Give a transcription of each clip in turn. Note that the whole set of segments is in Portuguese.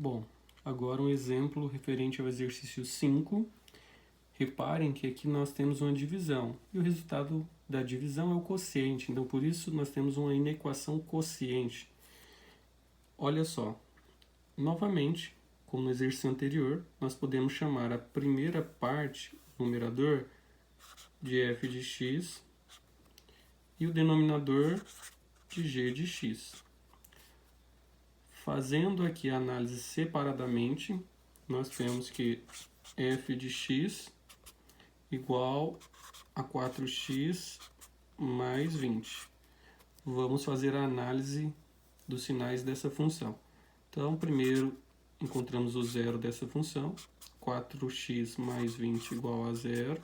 Bom, agora um exemplo referente ao exercício 5. Reparem que aqui nós temos uma divisão, e o resultado da divisão é o quociente, então por isso nós temos uma inequação quociente. Olha só, novamente, como no exercício anterior, nós podemos chamar a primeira parte, o numerador, de f de x e o denominador de g de x. Fazendo aqui a análise separadamente, nós temos que f de x igual a 4x mais 20. Vamos fazer a análise dos sinais dessa função. Então, primeiro encontramos o zero dessa função, 4x mais 20 igual a zero.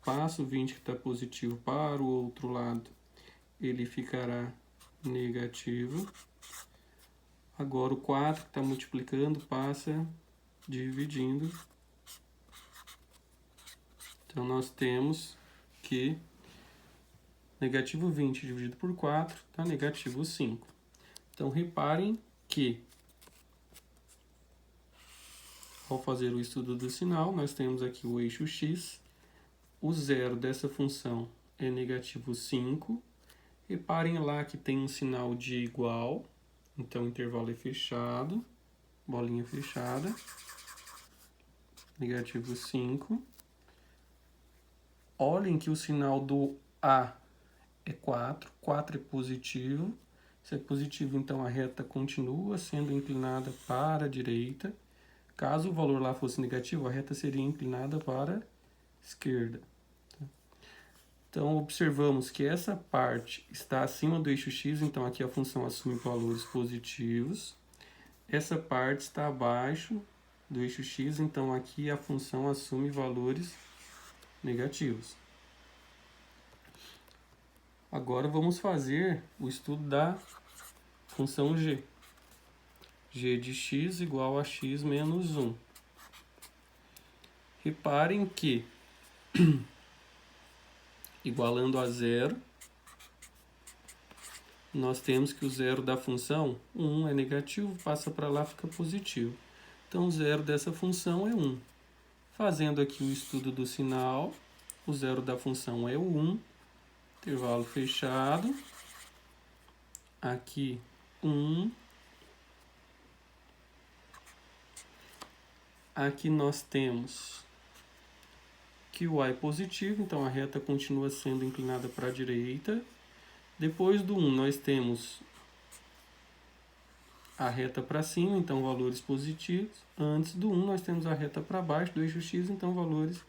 Passo o 20 que está positivo para o outro lado, ele ficará negativo. Agora o 4 que está multiplicando passa dividindo. Então nós temos que negativo 20 dividido por 4 dá negativo 5. Então reparem que ao fazer o estudo do sinal, nós temos aqui o eixo x, o zero dessa função é negativo 5. Reparem lá que tem um sinal de igual, então o intervalo é fechado, bolinha fechada, negativo 5. Olhem que o sinal do A é 4, 4 é positivo. Se é positivo, então a reta continua sendo inclinada para a direita. Caso o valor lá fosse negativo, a reta seria inclinada para a esquerda. Então, observamos que essa parte está acima do eixo x, então aqui a função assume valores positivos. Essa parte está abaixo do eixo x, então aqui a função assume valores negativos. Agora vamos fazer o estudo da função g. G de x igual a x menos 1. Reparem que, igualando a zero, nós temos que o zero da função, 1 é negativo, passa para lá, fica positivo. Então, o zero dessa função é 1. Fazendo aqui o estudo do sinal, o zero da função é o 1, intervalo fechado, aqui 1, aqui nós temos que o A é positivo, então a reta continua sendo inclinada para a direita. Depois do 1 nós temos a reta para cima, então valores positivos. Antes do 1 nós temos a reta para baixo do eixo x, então valores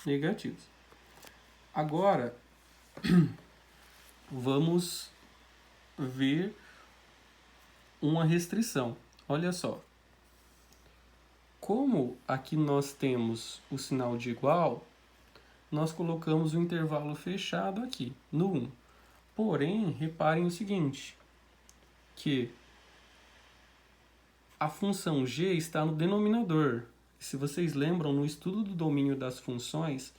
negativos. Agora, vamos ver uma restrição. Olha só. Como aqui nós temos o sinal de igual, nós colocamos o intervalo fechado aqui, no 1. Porém, reparem o seguinte, que a função g está no denominador. Se vocês lembram, no estudo do domínio das funções,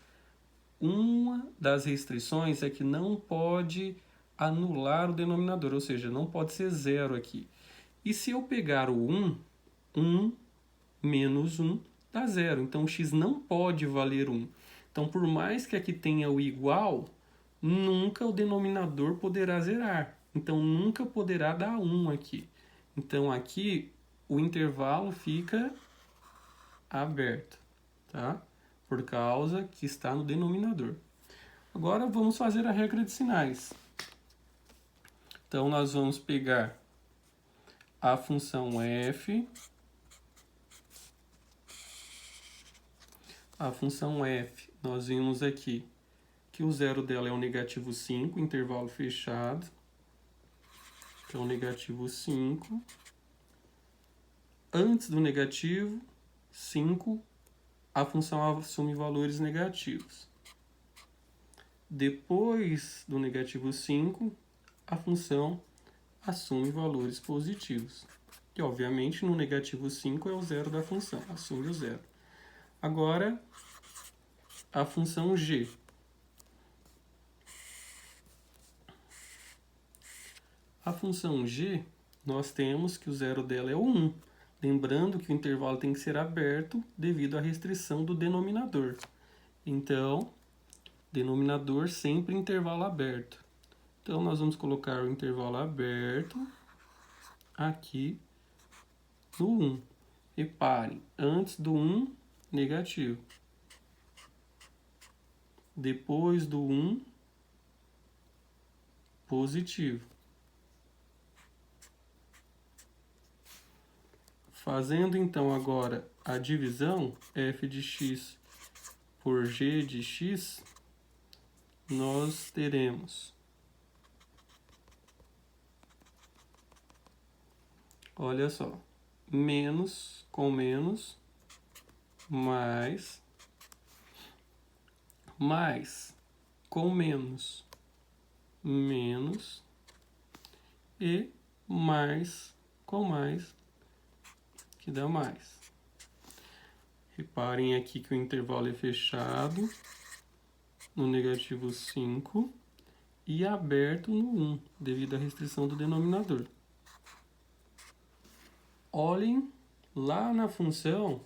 uma das restrições é que não pode anular o denominador, ou seja, não pode ser zero aqui. E se eu pegar o 1, 1 menos 1 dá zero, então o x não pode valer 1. Então, por mais que aqui tenha o igual, nunca o denominador poderá zerar. Então, nunca poderá dar 1 aqui. Então, aqui o intervalo fica aberto, tá? Por causa que está no denominador. Agora, vamos fazer a regra de sinais. Então, nós vamos pegar a função f. A função f, nós vimos aqui que o zero dela é o negativo 5, intervalo fechado. Então, negativo 5. Antes do negativo 5, a função assume valores negativos. Depois do negativo 5, a função assume valores positivos. E, obviamente, no negativo 5 é o zero da função, assume o zero. Agora, a função g. A função g, nós temos que o zero dela é o 1. Lembrando que o intervalo tem que ser aberto devido à restrição do denominador. Então, denominador sempre intervalo aberto. Então, nós vamos colocar o intervalo aberto aqui no 1. Reparem, antes do 1, negativo. Depois do 1, positivo. Fazendo então agora a divisão, f de x por g de x, nós teremos, olha só, menos com menos, mais com menos, menos, e mais com mais, que dá mais. Reparem aqui que o intervalo é fechado no negativo 5 e aberto no 1, devido à restrição do denominador. Olhem lá na função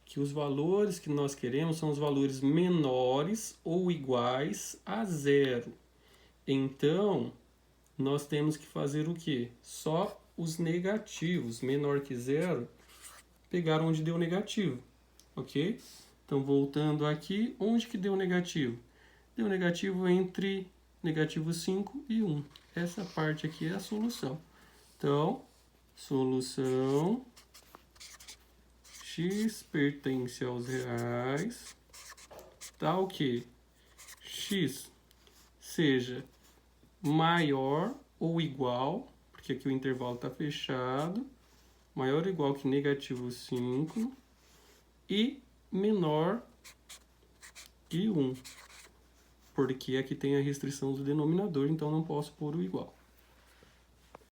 que os valores que nós queremos são os valores menores ou iguais a zero. Então, nós temos que fazer o quê? Só os negativos, menor que zero, pegar onde deu negativo, ok? Então, voltando aqui, onde que deu negativo? Deu negativo entre negativo 5 e 1. Essa parte aqui é a solução. Então, solução x pertence aos reais, tal que x seja maior ou igual, porque aqui o intervalo está fechado, maior ou igual que negativo 5 e menor que 1, porque aqui tem a restrição do denominador, então não posso pôr o igual.